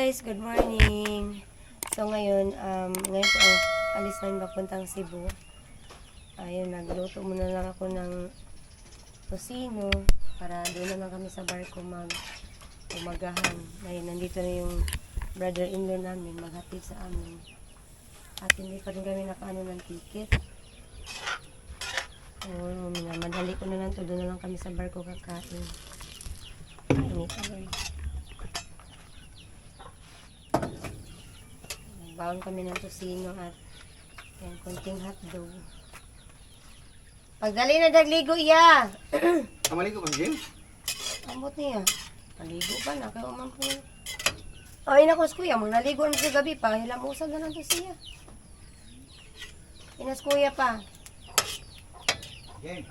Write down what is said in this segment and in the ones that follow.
guys, good morning. So ngayon po ang alis namin papuntang Cebu. Ayun, nagluto muna lang ako ng tosino para doon na lang kami sa barko umagahan. Dahil nandito na yung brother-in-law namin maghatid sa amin. At hindi pa rin kami nakaano ng ticket. Oo, madali ko na lang to. Doon na lang kami sa barko kakain. Init agad. Nagbaon kami ng tosino at yan, konting hotdog. Pagdali na dagligo iya. Kamaligo ba, James? Ambot niya. Maligo pa na. Kaya umang po. Ay, nakos kuya. Magnaligo na sa gabi pa. Hilamusag na lang to siya. Inas kuya pa. James.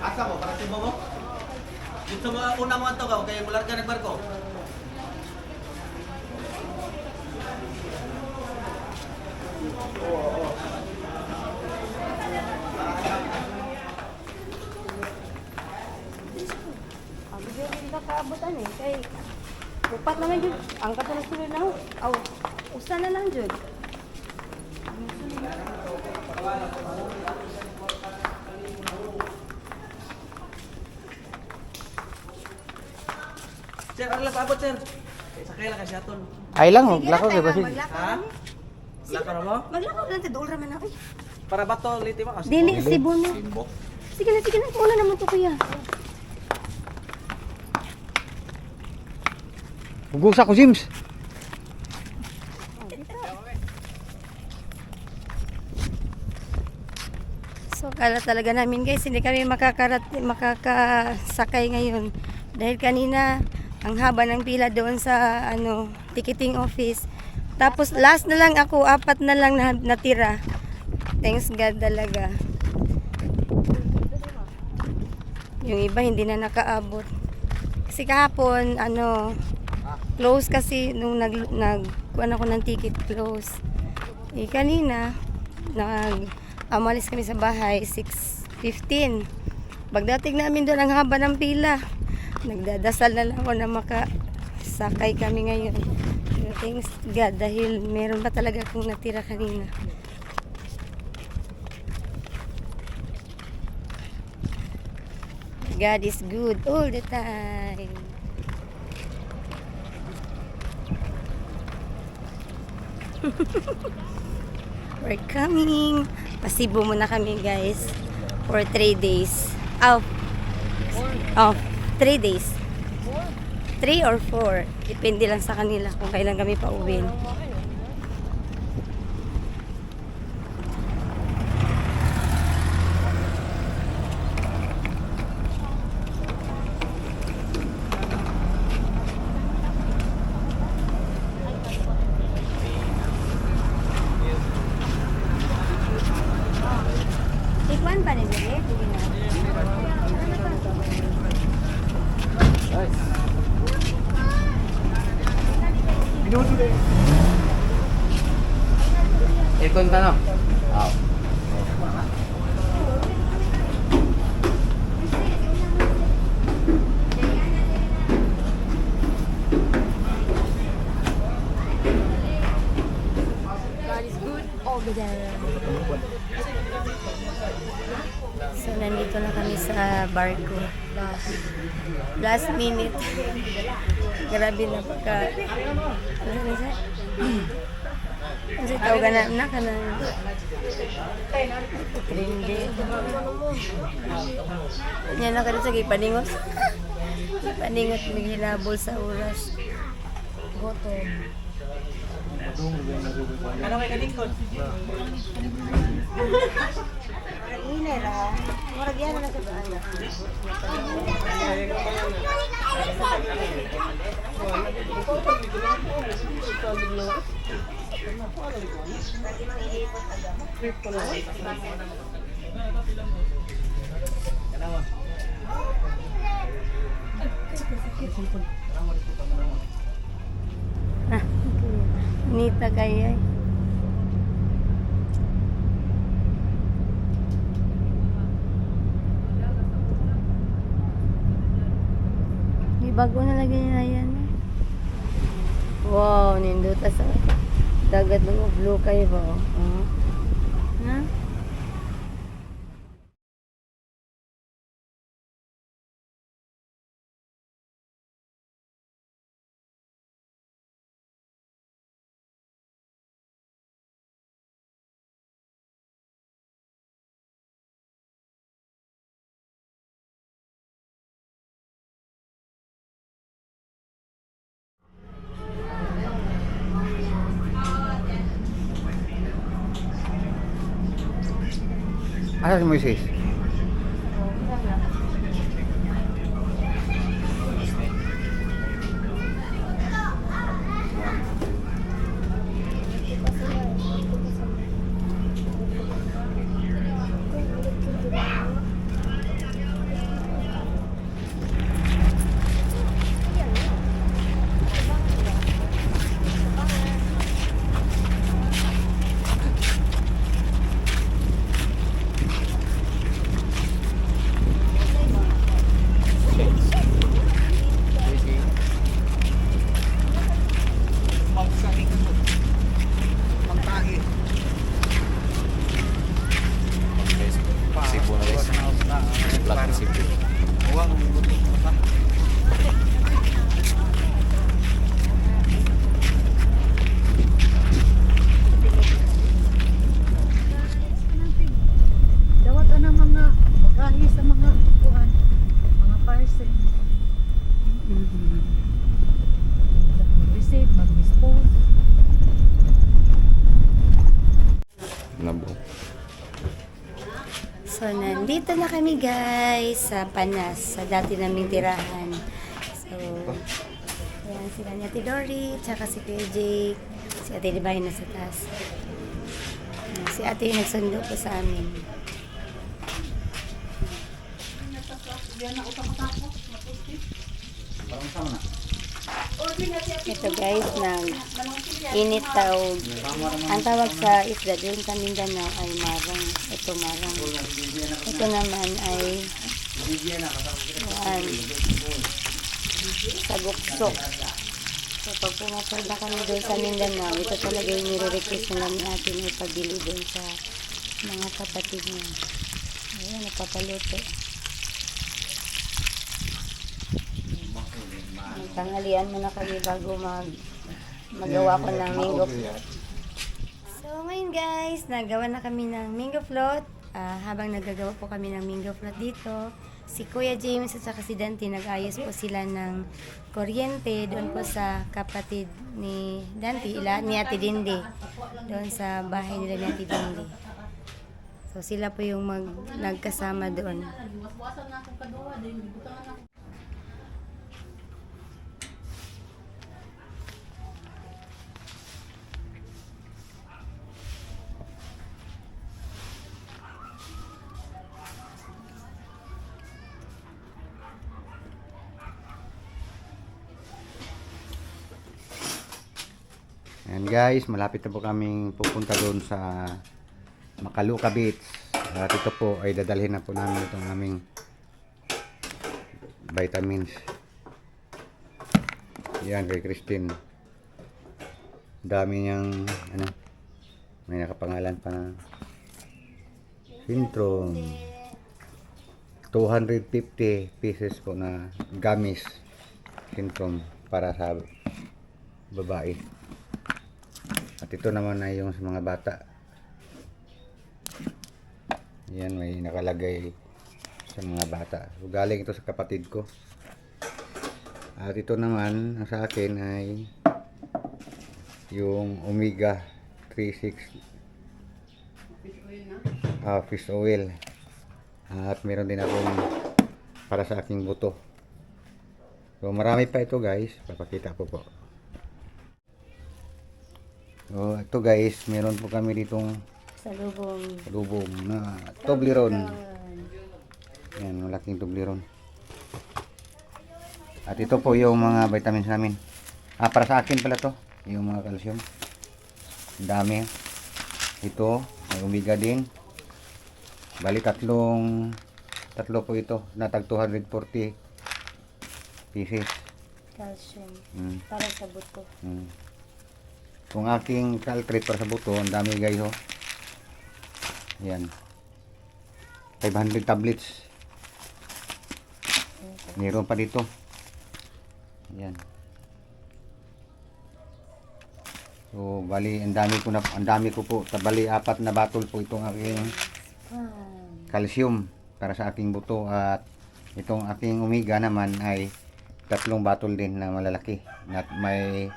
Asa mo? Para timbo mo? Dito mo una mo ato ka, kaya mula ka nagbarko. Abi dyan hindi ka kaabutan eh. Kay upat naman dyan. Ang katulad na ho. Aw, usa na lang dyan. Sir, ano lang paabot, sir? Sakay lang kasi aton. Ay lang, maglakaw kay basin. Ha? Lakaw mo? Maglakaw lang tayo. Doon raman ako eh. Para bato, liti mo kasi. Dili, Cebu na. Simbo. Sige na, sige na. Una naman to kuya. Hugusa ko, James. So, kala talaga namin guys, hindi kami makakasakay ngayon. Dahil kanina, ang haba ng pila doon sa ticketing office. Tapos last na lang ako, 4 na lang natira. Thanks God talaga. Yung iba hindi na nakaabot. Kasi kahapon, close kasi nung nagkuhan ako ng ticket, close. Eh kanina, amalis kami sa bahay, 6:15. Pagdating namin doon, ang haba ng pila. Nagdadasal na lang ako na makasakay kami ngayon. Thanks God dahil meron pa talaga akong natira kanina. God is good all the time. We're coming. Pasibo muna kami guys for 3 days. 3 days. 3 or 4. Depende lang sa kanila kung kailan kami pauwi. Ikuan pa rin dili? Ikon ka no? Oo. God is good all the time. So, nandito na kami sa barko. Last minute. Grabe na pagka... Ano siya? Kasi tawag na ka na. Trindi. Yan na ka rin sa paningot. Paningot may hinabol sa oras. Gotom. Ano kay kanikon? Init. pera. Murag yan na nagkabaan. Nita kaya. May bago na lagi niya yan. Wow, ninduta sa dagat ng blue kayo ba? Ha? Asa si Moises? Cebu na guys. Black Cebu. Dawat ang mga bagahe sa mga kuan, mga parcel. Mag-receive, mag-dispose. Nabo. So, nandito na kami guys sa Panas, sa dati naming tirahan. So, ayan sila ni Ate Dory, tsaka si Kuya Jake, si Ate Libay na sa taas. Ayan, si Ate yung nagsundo po sa amin. Ito guys, init tawag. Ang tawag sa isda doon sa Mindanao ay marang. Ito marang. Ito naman ay saguksok. So pag pumapunta kami doon sa Mindanao, ito talaga yung nire-request na namin atin ay pabili doon sa mga kapatid niya. Ayan, napapaluto. Tanghalian muna kami bago magawa ko ng mango float. So ngayon guys, nagawa na kami ng mango float. Habang nagagawa po kami ng mango float dito, si Kuya James at saka si Dante nag-ayos po sila ng kuryente doon po sa kapatid ni Dante, ni Ate Dinde, doon sa bahay nila ni Ate Dinde. So sila po yung nagkasama doon. Ayan guys, malapit na po kaming pupunta doon sa Makaluka Beach. At ito po ay dadalhin na po namin itong aming vitamins. Yan kay Christine. Dami niyang may nakapangalan pa na Sintrom. 250 pieces po na gamis Sintrom para sa babae. At ito naman ay yung sa mga bata. Yan, may nakalagay sa mga bata. So, galing ito sa kapatid ko. At ito naman, ang sa akin ay yung Omega 36 fish oil. At meron din akong para sa aking buto. So marami pa ito guys, papakita ko po. So ito guys, meron po kami ditong lubong na Toblerone. Yan, malaking Toblerone. At ito po yung mga vitamins namin. Para sa akin pala to, yung mga calcium. Ang dami. Ito, may omega din. Bali tatlo po ito, na tag 240 pieces. Calcium. Mm. Para sa buto. Mm. Kung aking caltrate para sa buto, ang dami guys oh. Yan. 500 tablets. Meron pa dito. Yan. So, bali, ang dami ko po. Bali, 4 na bottle po itong aking calcium para sa aking buto. At itong aking omega naman ay 3 bottle din na malalaki. Na may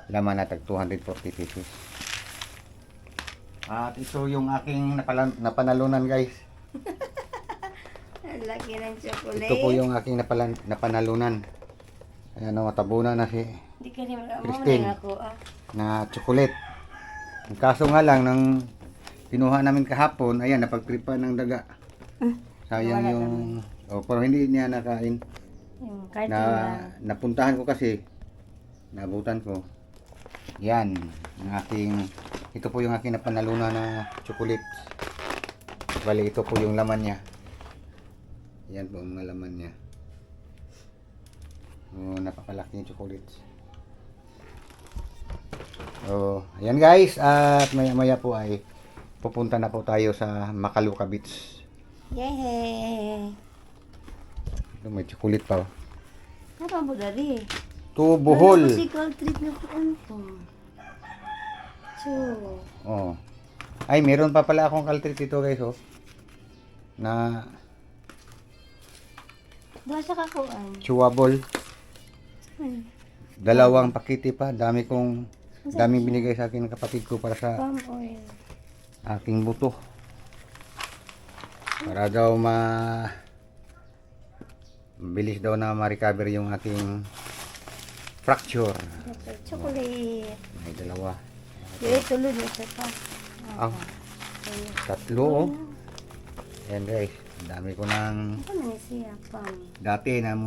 laman na tag 240 pesos. At ito yung aking napanalunan guys. Ang laki ng chocolate. Ito po yung aking napanalunan. Ayan o, matabunan na si Hindi ka rin Christine. ako Na chocolate. Ang kaso nga lang, nang kinuha namin kahapon, ayan, napagtripa ng daga. Sayang wala yung... pero hindi niya nakain. Yung kahit Napuntahan ko kasi, nabutan ko. Yan, ang aking... Ito po yung aking napanalunan na chocolate. Bali, ito po yung laman niya. Yan po ang mga laman niya. Napakalaki yung chocolates. Ayan guys, at maya po ay pupunta na po tayo sa Makaluka Beach. Yay! Ito, may chocolate pa. Ano mo dari? To Bohol. Musical treat na po ito. Oh. Ay, meron pa pala akong caltrate dito guys, oh. Na Doon sa kakuan. chewable. Dalawang pakete pa. Daming binigay sa akin ng kapatid ko para sa Palm oil. aking buto. Para daw mabilis daw na ma-recover yung aking fracture. Chocolate. May dalawa. Tulad na siya pa. Ah, 3 oh. Ayan guys, ang dami ko ng Ano na siya pa? dati na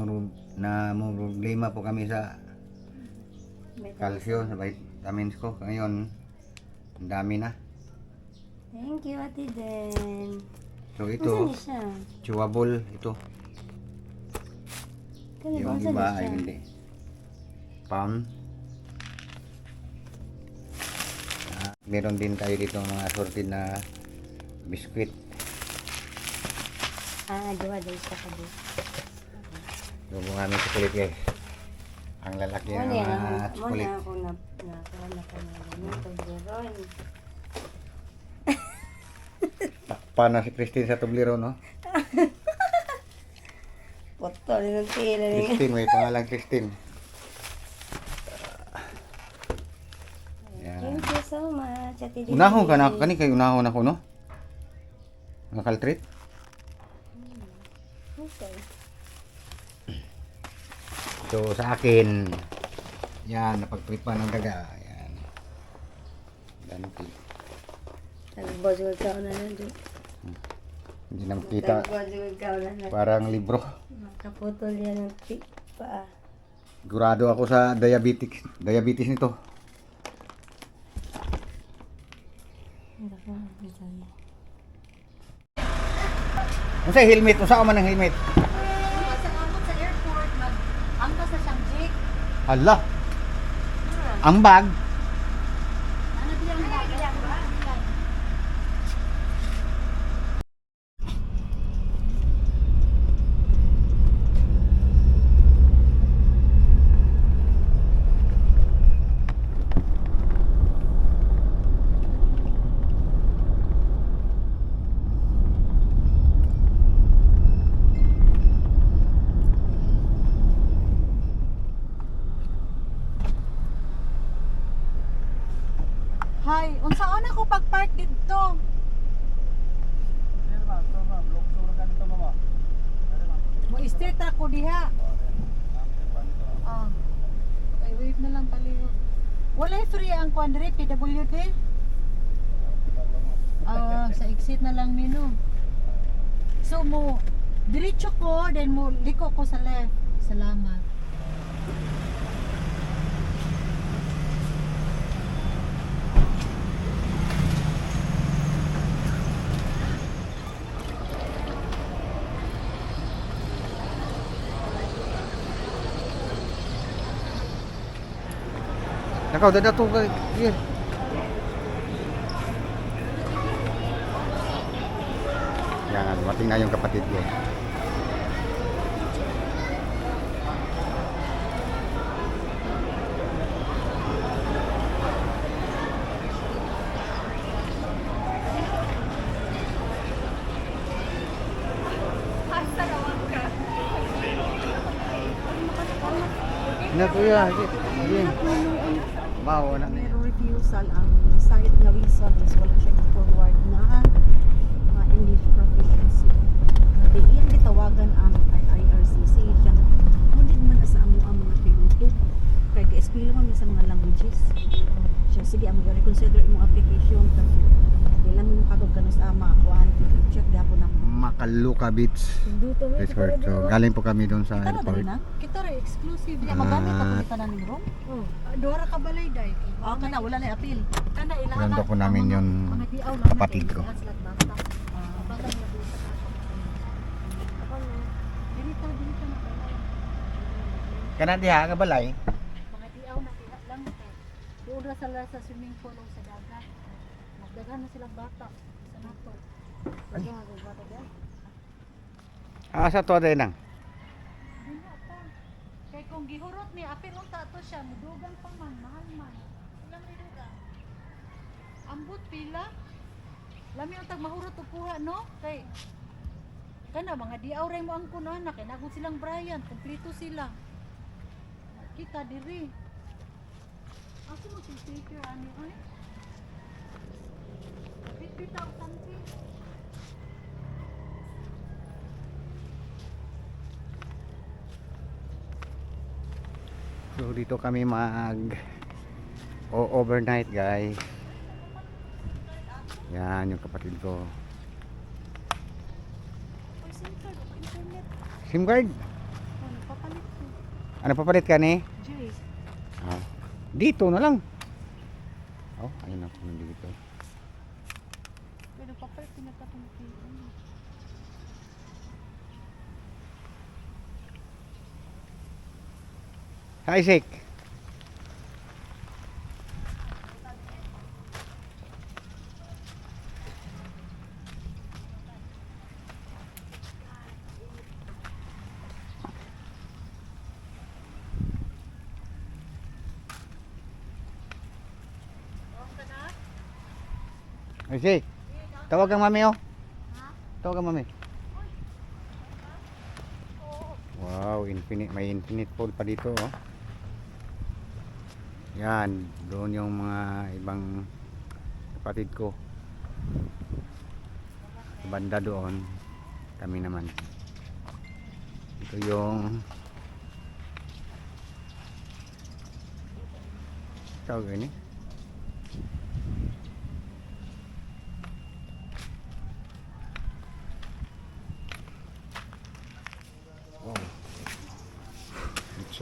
problema po kami sa calcium, sa vitamins ko. Ngayon, ang dami na. Thank you, Ate Den. So Saan ito, niya siya? chewable ito. Kaya Yung saan iba niya ay siya? hindi. Pound. Meron din tayo dito mga assorted na biskuit. Duwa daw siya ka doon. Yung mga aming chocolate guys. Ang lalaki ng mga chocolate. Muna ako na Toblerone. Takpan na si Christine sa Toblerone, no? Potol ng tila niya. Christine, may pangalan Christine. Yan. Thank you so much, Ate Den. Unahon ka na, kani kayo unahon ako, no? Mga kaltrit? Okay. So, sa akin, yan, napagtripa ng daga. Yan. Ganti. Nagbazul ka na doon. Hindi na makita. Nagbazul ka na. Parang libro. Nakaputol yan ng paa. Sigurado ako sa diabetes nito. Ano sa helmet? Ano sa man ng helmet? Sa amot sa airport, mag-angka sa siyang jeep. Hala. Ang bag. Ano diyan ang bagay? Hay, unsaon ako pag-park dito? Ma'am, luksura ka dito diha. Ah. Okay, wave na lang paliho. Wala free ang quadri PWD. Sa exit na lang mino. So mo diretso ko, then mo liko ko sa left. Salamat. Nakaw, dadato ka. Here. Yan, dumating na yung kapatid ko. Na kuya, sige. Bawo na. May refusal ang site na reason is wala siyang forward na English proficiency. Di iyang gitawagan ang IRCC siya. Ngunit man sa amo ang mga piloto. Kaya ga-explain naman sa mga languages. Siya, sige, amo reconsider imong application. Kasi ilan mo kagod kanus ama. Kuhan, check gapon ang Makaluka Beach Resort. So, galing po kami doon sa Kita na airport. dali na? Kita ra exclusive. Ah. Magamit ako kita na ning room. Oh, dora ka balay day. Oh, kana wala na appeal. Kana ilaha. Pinunta po namin yung kapatid ko. Kana diha ka balay? Mga diaw na diha lang kay. Doon ra sila sa swimming pool o sa dagat. Magdagan na silang bata sa nato. Ay. Bata diyan. Asa to din nang? Dina pa. Kay kung gihurot ni apil unta to siya, mudugan pa man, mahal man. Ilang ridugan? Ambot pila? Lami ang tag mahurot og kuha no? Kay kana mga diaw ray mo ang kuno na kay nagud silang Brian, kompleto sila. Kita diri. Ako mo speaker ani oy. Bitaw tanti. So dito kami overnight guys. Yan yung kapatid ko. SIM card? Ano papalit ko? Ano papalit ka ni? Jay. Ah, dito na lang. Oh, ayun ako nandito. Pero papalit pinagkatong ano. Hi, Isaac. Isaac, tawag kang mami oh. Tawag kang mami. Wow, may infinite pool pa dito oh. Yan, doon yung mga ibang kapatid ko. Sa banda doon, kami naman. Ito yung tawag ini. Wow. It's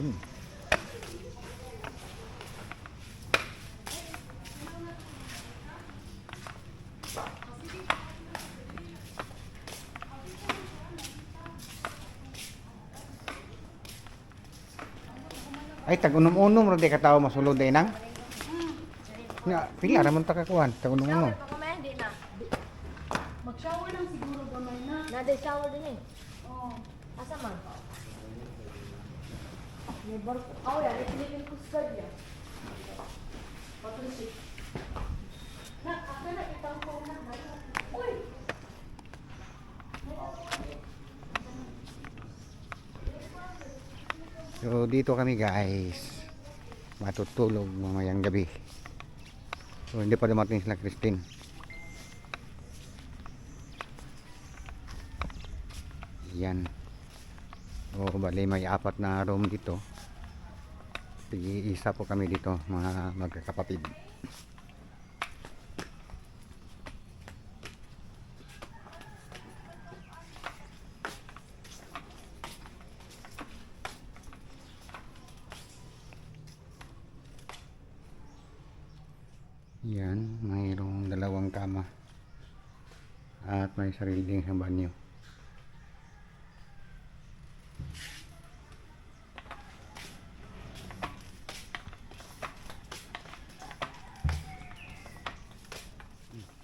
ay tag-unom-unom ra di ka tao masulod day nang. Nga, pila ra man ta kakuan, tag-unom-unom. Mag-shower lang siguro gamay na. Nada shower din eh. Oh. Asa man? May barko. Oh, yan. Ipilipin ko sa niya. Patrisik. Na, ako na itang ko na. Uy! So dito kami guys, matutulog mamayang gabi. So hindi pa dumating sila Christine. Yan. O bali may 4 na room dito. Isa po kami dito mga magkakapatid. Yan, mayroong 2 kama at may sarili ding banyo.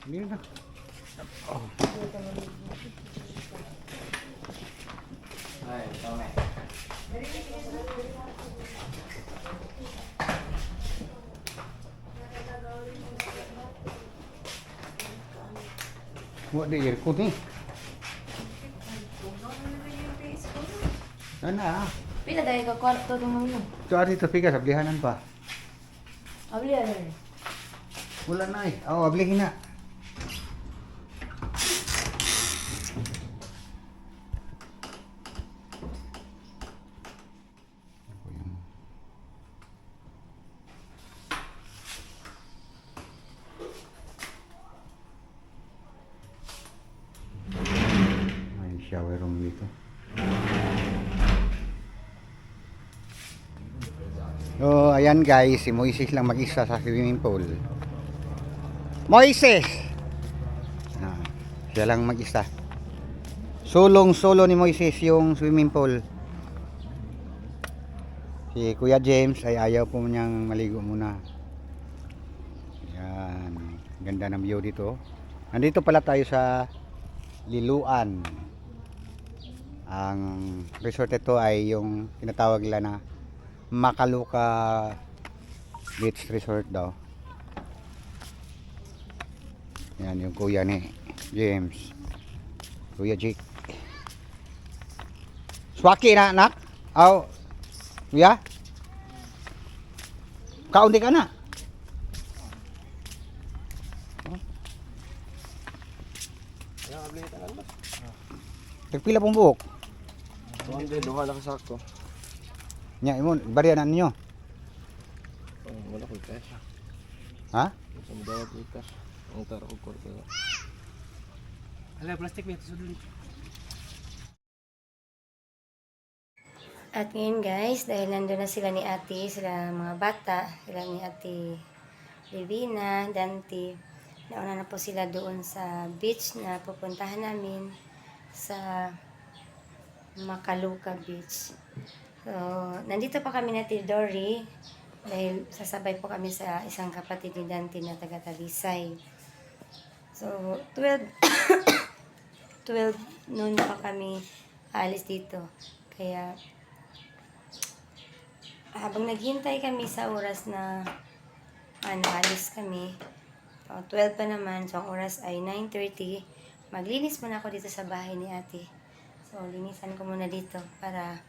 Hindi na. Ay, tama. Buat dia aircon ni. Nana, Pila dahil ka kwarto ng mga tu hari tepi ka sablihanan pa. Abli ano rin. Wala na eh. Oh, ablihin na. May shower room dito. So, ayan guys, si Moises lang mag-isa sa swimming pool. Moises! Ah, siya lang mag-isa. Solo ni Moises yung swimming pool. Si Kuya James ay ayaw po niyang maligo muna. Ayan, ganda ng view dito. Nandito pala tayo sa Liluan. Ang resort ito ay yung tinatawag nila na Makaluka Beach Resort daw. Yan yung kuya ni James, Kuya Jake. Swaki na anak. Aw, kuya, kaunti ka na. Tagpila pong buhok. Tuwan din, duha lang sa ako. Nya imon barian ninyo. Wala ko cash. Ha? Sa dawat ni cash. Ang taro ko kwarto. At ngayon guys, dahil nandun na sila ni ate, sila mga bata, sila ni ate Livina, Dante, nauna na po sila doon sa beach na pupuntahan namin sa Makaluka Beach. So, nandito pa kami na Dory dahil sasabay po kami sa isang kapatid ni Dante na taga Talisay. So, 12 noon pa kami alis dito. Kaya habang naghintay kami sa oras na alis kami, 12 pa naman, so ang oras ay 9:30, maglinis muna ako dito sa bahay ni ate. So, linisan ko muna dito para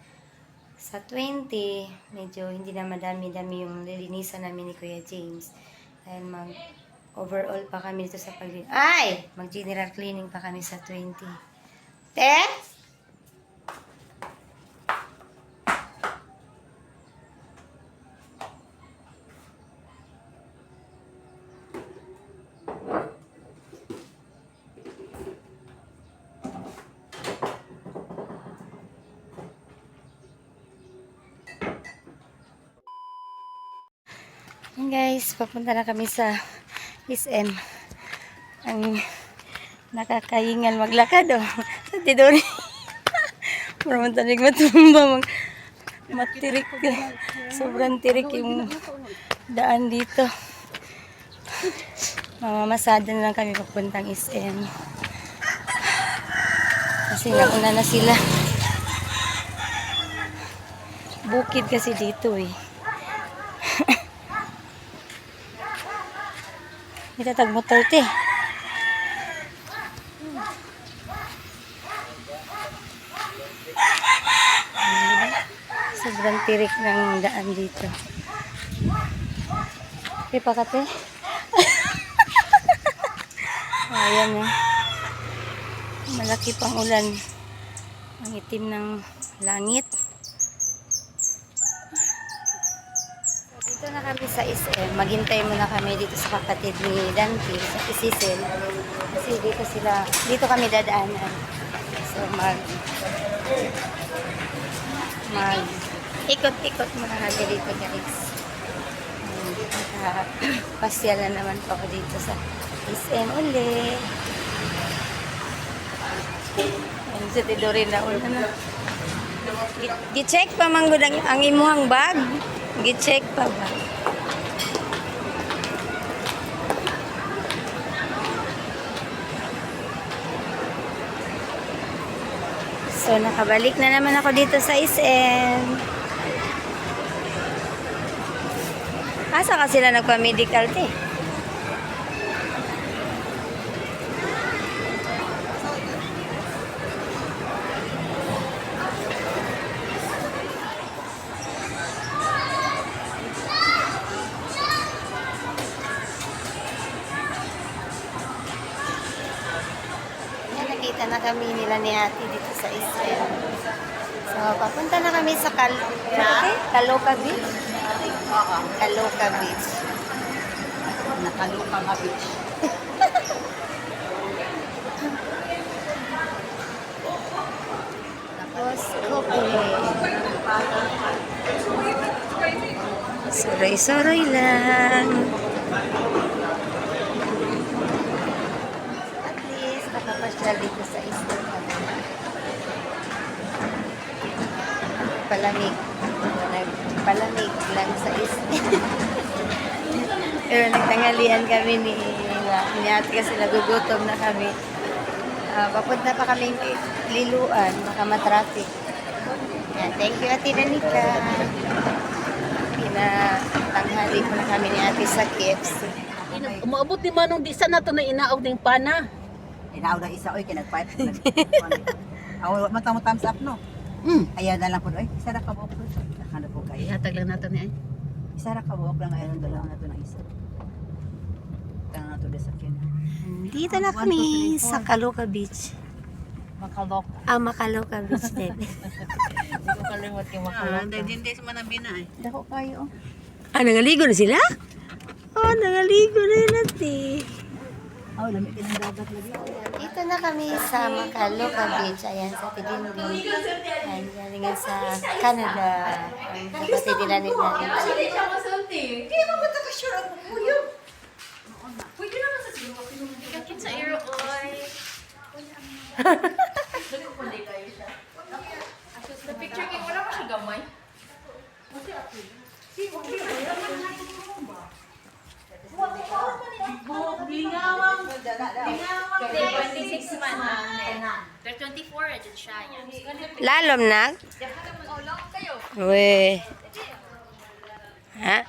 sa 20, medyo hindi na madami-dami yung lilinisan namin ni Kuya James. Dahil mag-overall pa kami dito sa paglilinis. Ay! Mag-general cleaning pa kami sa 20. Te? Yan guys, papunta na kami sa SM. Ang nakakaingal maglakad oh. Sa Tidori. Parang tanig matumba matirik. Sobrang tirik yung daan dito. Mamamasada na lang kami papuntang SM. Kasi nauna na sila. Bukid kasi dito eh. Itatag motor te. Sobrang tirik ng daan dito. Pipa ka te. Ayan na. Malaki pang ulan. Ang itim ng langit. Dito na kami sa SM. Maghintay muna kami dito sa kapatid ni Dante, sa Isisil. Kasi dito kami dadaanan. So ikot-ikot muna kami dito, guys. Pasyal na naman po ako dito sa SM uli. Ang sa tidorin na una na. Gi-check pa manggod ang imuhang bag. Gi-check pa ba? So, nakabalik na naman ako dito sa SM. Asa ka sila nagpa-medical te? Nakita na kami nila ni ate dito sa SM. So, papunta na kami sa Caloocan Beach. Caloocan Beach. Nakalupa nga beach. Tapos, Suroy-suroy lang. At least, nakapasyal dito sa isla. Palamig. Nagpalamig lang sa isla. Pero nagtangalian kami ni ate kasi nagugutom na kami. Papunta pa kami liluan, baka matraffic. Yan, thank you Ate Danica. Pinatanghali mo na kami ni ate sa KFC. Umaabot di manong di sana to na inaog ning pana. Inaw na isa, oy, kinagpahit. Aw, mata mo thumbs up, no? Ayan na lang po, oy, isa na kabuok po. Nakano po kayo. Ihatag lang nato ni ay. Isa na kabuok lang, ayun, dalawa na to ng isa. Tangan na to sa kin. Dito na kami sa Caloocan Beach. Makalok. Caloocan Beach din. Hindi ko kalimot yung makalok. Dahil hindi sa manabina, eh. Dako kayo. Nangaligo na sila? Nangaligo na yun ate. Aw, lamig ka ng dagat lagi. Dito na kami sa Caloocan Beach. Ayan, sa Tidindi. Ayan, galingan sa Canada. Ang kapatid nila ni Daddy. Lalom na? Uy. Ha?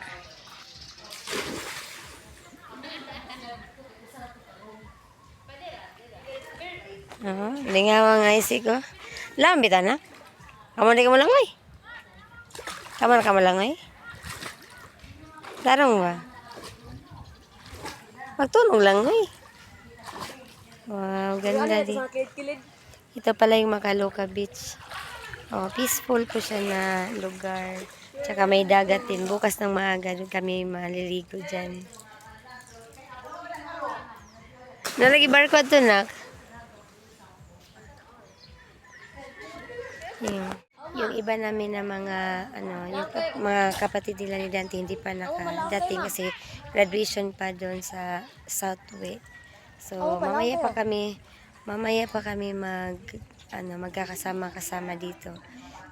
Lingawang IC ko. Lambit na. Kamu di ka mo lang ay. Kamu ka mo lang ay. Darong ba? Magtunog lang ay. Wow, ganda di. Ito pala yung Caloocan Beach. Peaceful po siya na lugar. Tsaka may dagat din. Bukas ng maaga doon kami maliligo dyan. Nalagi barko ito, nak. Yung iba namin na mga mga kapatid nila ni Dante hindi pa nakadating kasi graduation pa doon sa Southway. So mamaya pa kami magkakasama dito.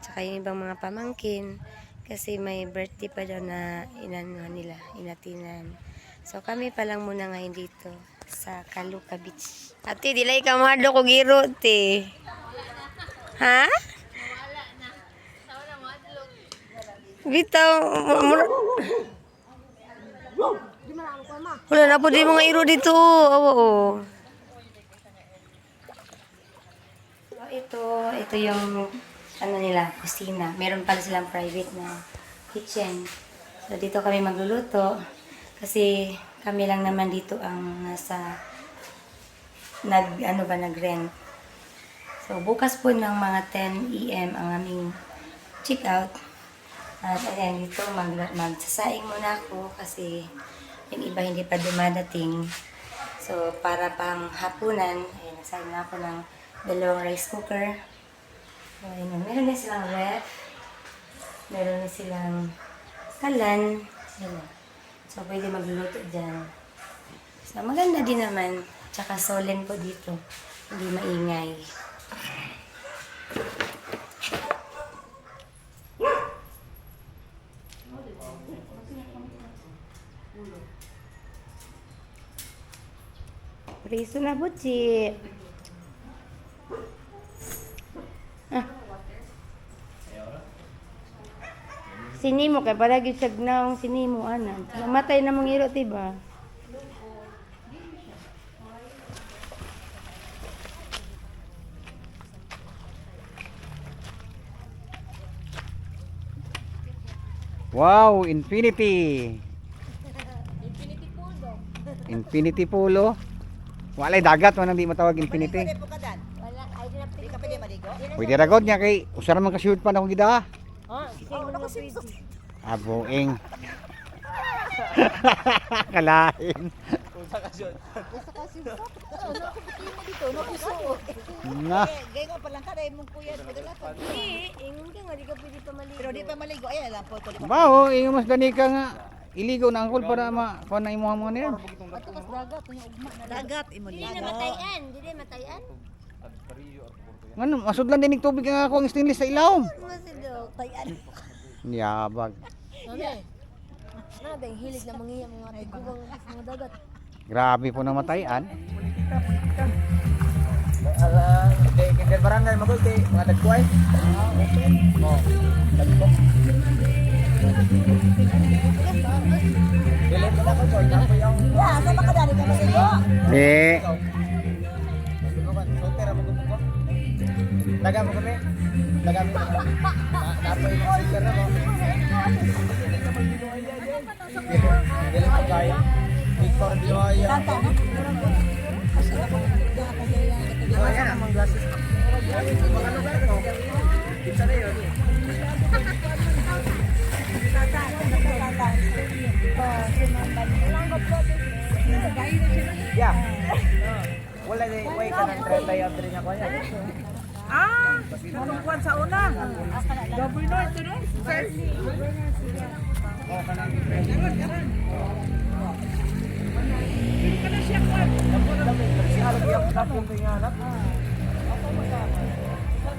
Tsaka yung ibang mga pamangkin kasi may birthday pa daw na inatinan. So kami pa lang muna ngayon dito sa Caloocan Beach. Ate, dilay ka mahado ko giro, te. Ha? Bitaw, wala na po din mga iro dito. Oo. Ito yung nila, kusina. Meron pala silang private na kitchen. So dito kami magluluto kasi kami lang naman dito ang nasa nag-rent. So So, bukas po ng mga 10 AM ang aming check out. At ayan, dito magsasaing muna ako kasi yung iba hindi pa dumadating. So, para pang hapunan, ayan, nagsaing na ako ng 2 rice cooker. So, ayan, meron na silang ref. Meron na silang kalan. Ayan. So, pwede magluluto dyan. So, maganda din naman. Tsaka solen po dito. Hindi maingay. Priso na, Butchi. Ah. Sinimo kay para gyud siya gnaong sinimo ana. Namatay na mong iro tiba. Wow, infinity. Infinity pool. Walay dagat man hindi matawag infinity. Pwede po ka dan. Wala, ay di ka pwede maligo. Pwede ragod niya kay usara man ka shoot pa na akong gida. Oh, ako sipsot. Aboing. Kalain. Na. Gay ko pa lang ka dai mong kuya padala pa. Ingon ka nga, di ka pwede pa maligo. Pero di pa maligo ay lang po ko. Bao, ingon mas gani ka nga iligaw na angkol para kuha na imuha mga niyan. Ato kas dagat yung ugma na. Dagat imo Dili niya. na matayan, dili matayan. Ngano, masudlan din ning tubig nga ako ang stainless sa ilawom. Mga sido, tayan. Yabag. Nane. Na dahil hilig na mangiya mga tigugang mga dagat. Grabe po namatayan. Kinder barangay magulti, mga dagkuay. Ya, sa makadali ka maligo. Eh, Daga mo kami. Daga mo. Dapoy mo sister na mo. Dili ko kaya. Victor Dioya. Tata na. Ayan ang mga glasses. Mga lugar ko. Isa na yun. Yeah. Wala na way ka ng 30 yung rin ako yan. Manungkuan sa una. Governor to no?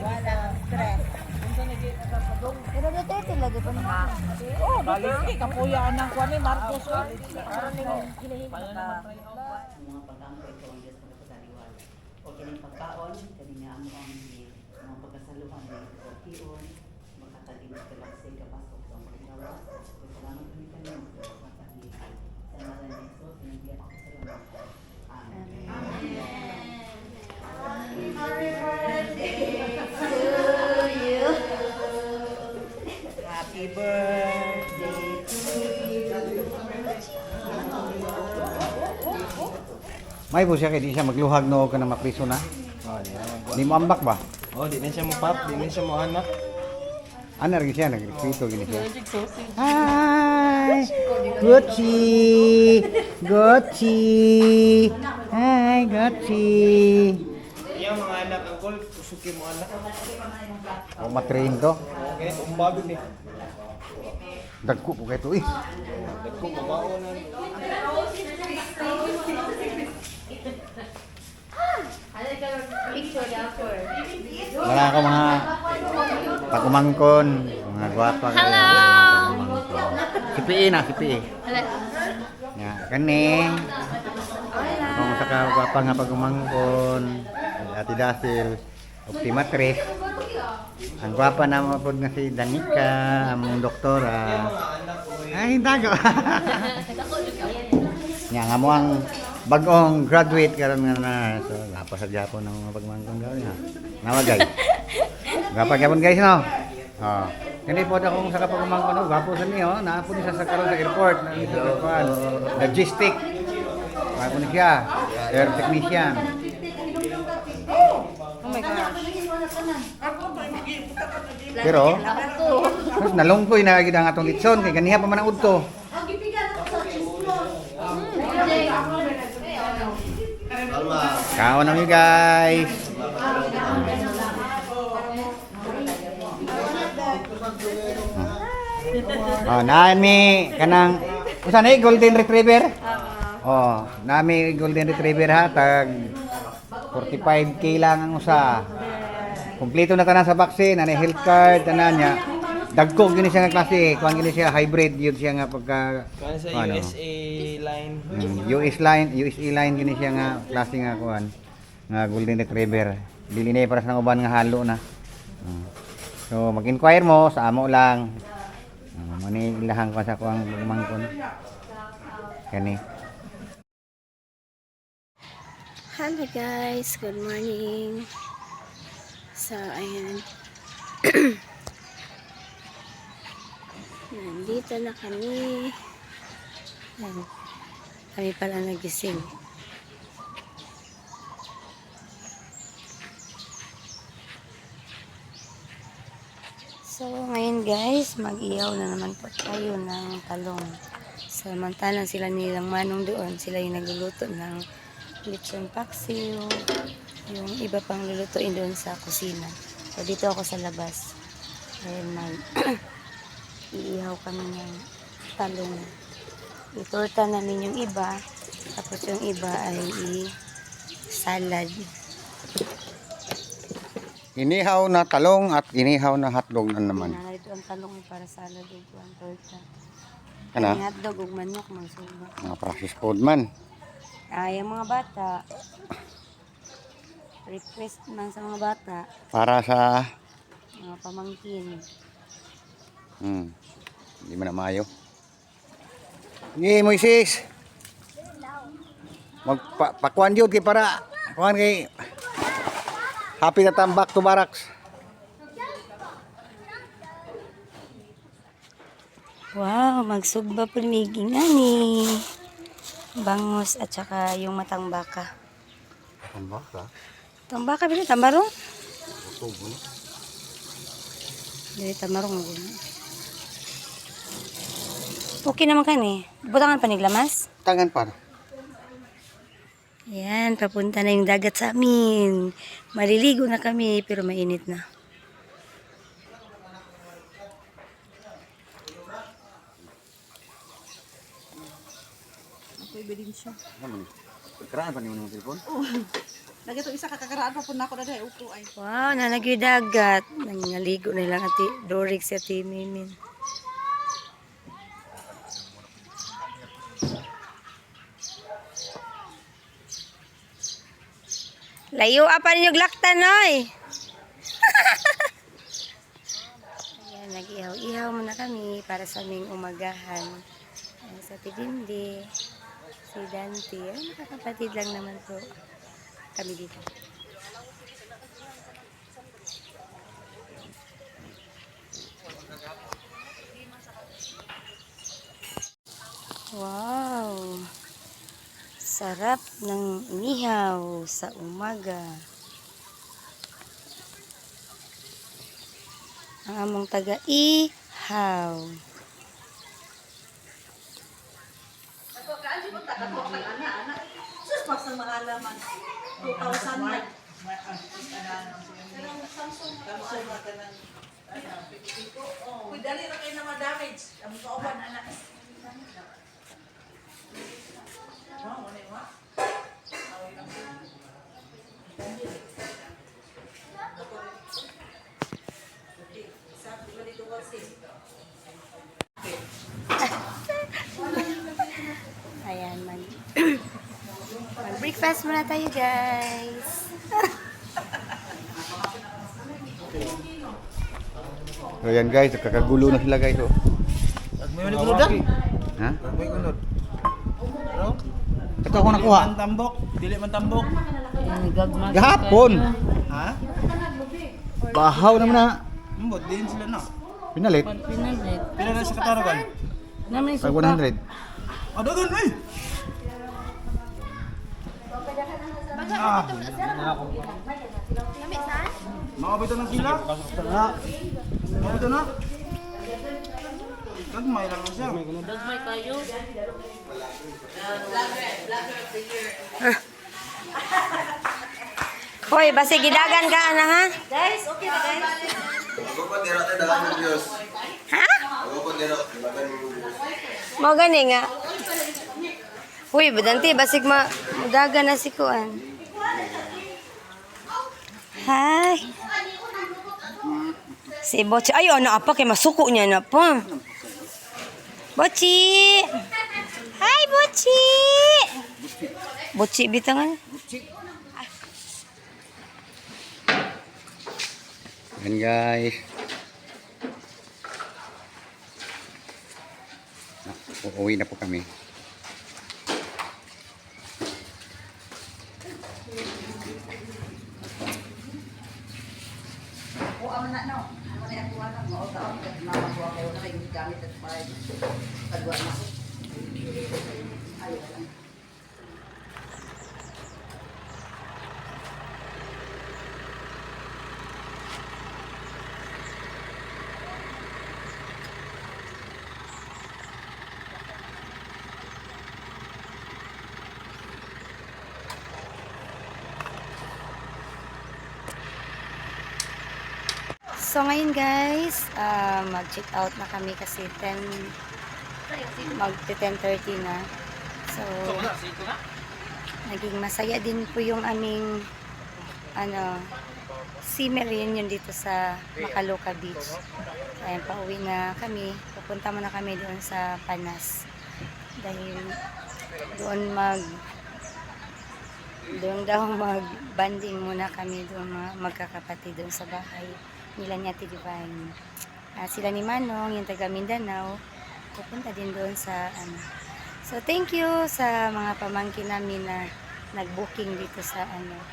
Wala stress. Pero dito lagi pa na. Oh, dito kapuyaan ng kuan ni Marcos. mga pagkampay ko ang Diyos magpasaliwala. O kining pagkaon, kani nga amo ang mga pagkasaluhan ni Kion, makatalim sa laksay kapasok sa mga gawas. Salamat kami kami sa matahid. Sa ngalan ni Jesus, pinagyan ako salamat. Amen. Happy birthday to you. may po siya kay di siya magluhag no ka na mapriso na. Di mo ambak ba? Oh, di na siya mo pap, di na siya mo anak. Ano rin siya, nagrespeto gini siya. Hi! Gucci! Gucci! Hi, Gucci! Iya mga anak ang gol, kusuki mo anak. O matrain to. Okay, umbago ni. Dagko po kayo to eh. Dagko mabaon na. Wala ka mga pagumangkon, mga gwapa ka. Hello! Si PE na, si PE. Ya, kani. Kung sa ka gwapa nga pagumangkon, Ate Dasil, optimatrix. Ang gwapa na mo pod nga si Danica, among doktora. Ay, tago. Nya nga mo ang bagong graduate karon nga na so lapas sa Japon ang mga pagmangkon gawin ha. Nawagay. Gapa gyapon guys no. Oh. Kani po akong sa kapagmangkon no, gapo sa niyo, naapo ni sa karon sa airport na ito kuan. Logistic. Ako ni siya, air technician. Oh my Pero, mas nalungkoy na gid ang atong litson kay kaniha pa man ang udto. Salma. Kaon na mi guys. Oh, nami kanang usa na golden retriever? Oh, nami golden retriever ha tag 45k lang ang usa. Kompleto na tanan sa vaccine, ani health card tanan niya. Dagkog gini siya nga klase, kuan gini siya hybrid yun siya nga pagka Kaya sa ano, USA line. USA line gini siya nga klase nga kuan nga golden retriever. Dili na para sa uban nga halo na. So mag-inquire mo sa amo lang. Mani ilahang ko sa kuang mangkon. Kani. Hello guys, good morning. So, ayan. Nandito na kami. Ayan. Kami pala nagising. So, ngayon guys, mag-iyaw na naman po tayo ng talong. Samantalang sila nilang manong doon, sila yung nagluluto ng lechon paksiw, yung iba pang lulutuin doon sa kusina. So, dito ako sa labas. Ayan, iihaw kami ng talong. Itorta namin yung iba, tapos yung iba ay salad. Inihaw na talong at inihaw na hotdog na naman. Narito ang talong para salad ug ang torta. Kana? Ang hotdog ug manok magsuba. Mga processed food man. Ay, ang mga bata, request man sa mga bata, Para sa mga pamangkin. Hindi man na maayo. Sige, Moises. Magpakuan yun kay para kuan kay happy na tam back to barracks. Wow, magsugba po miging ani. Bangus at saka yung matang baka. Ang baka? Matang baka, bili tamarong? Bili tamarong. Okay naman kan eh. Butangan pa niglamas? Tangan pa. Yan, papunta na yung dagat sa amin. Maliligo na kami, pero mainit na. Keraan pa niyo ng telepon? Lagi to isa kakakaraan pa po na ako na dahil upo ay. Wow, nanagyo dagat. Nangaligo na lang ati Dorix at ati Mimin. Layo apa ninyo glaktan, noy? Ayan, nag-ihaw-ihaw muna kami para sa aming umagahan. Ayan, sa Tigindi, si Dante. Ay, nakakapatid lang naman po kami dito. Wow! Sarap ng inihaw sa umaga. Ang among taga-ihaw. Sus pasang mahalaman. 2,000 na. Uy, dali na kayo na ma-damage. Ang kauban, anak. Ayan, mag-breakfast muna tayo, guys. So yan guys, kakagulo na sila guys. Oh. May unod dan. Ha? May unod. Pero Ito ako nakuha. man tambok, dili man tambok. Gahapon. Ha? Bahaw naman na. Ambot din sila na. Pinalit. Pila na sa katarogan? Tag 100. Adogon ay. Ah, Nakabito na sila? Nakabito na? Nagmay lang na siya. Hoy, basi gidagan ka ana ha? Guys, okay na guys. Ako po dero tayo dalang ng Diyos. Ha? Ako po dero, dalang ng Diyos. Mo gani nga. Hoy, badanti basig mudagan na si kuan. Hi. Si Bochi. Ay, ano apa kay masuko niya na pa. Bochi. Hi, Bochi. Bochi bitangan. Yan guys. Uuwi na po kami. O aman na no. Ano na ako na mo taon kat mamakuha kayo na yung gamit at bayad. Tagwa na. Ayun lang. So ngayon guys, mag-check out na kami kasi mag-10:30 na. So, naging masaya din po yung aming simmer reunion dito sa Makaluca Beach. Ayan, pauwi na kami. Pupunta muna kami doon sa Panas. Dahil doon daw mag-banding muna kami doon magkakapatid doon sa bahay nila ni Ate Divine. Sila ni Manong, yung taga Mindanao, pupunta din doon sa So thank you sa mga pamangkin namin na nag-booking dito sa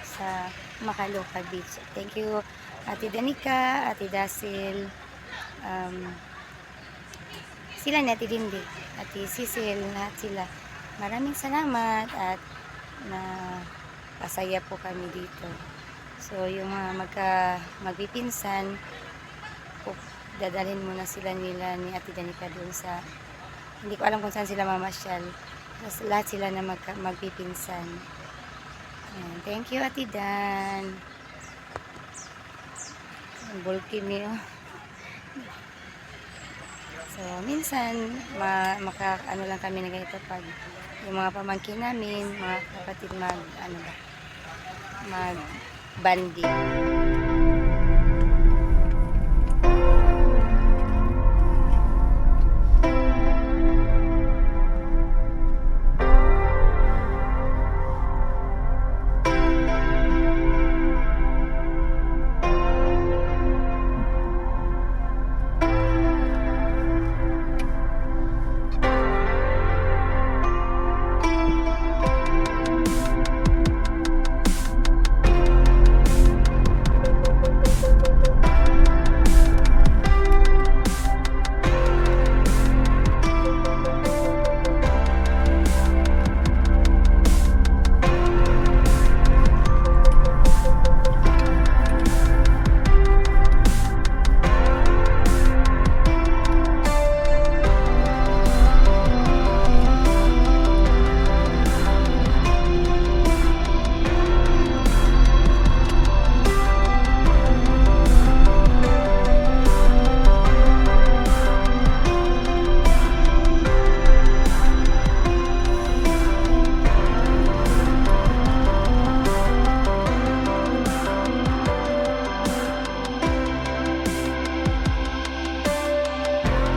sa Makaluca Beach. Thank you Ate Danica, Ate Dasil, sila ni Ate Dindi, Ate Cecil, lahat sila. Maraming salamat at na pasaya po kami dito. So yung mga magpipinsan, dadalhin muna sila nila ni Ate Danica doon sa, hindi ko alam kung saan sila mamasyal. Tapos lahat sila na magpipinsan. Ayan. Thank you Ate Dan. Bulky meal. So minsan ano lang kami na ganito pag yung mga pamangkin namin, mga kapatid mag banding.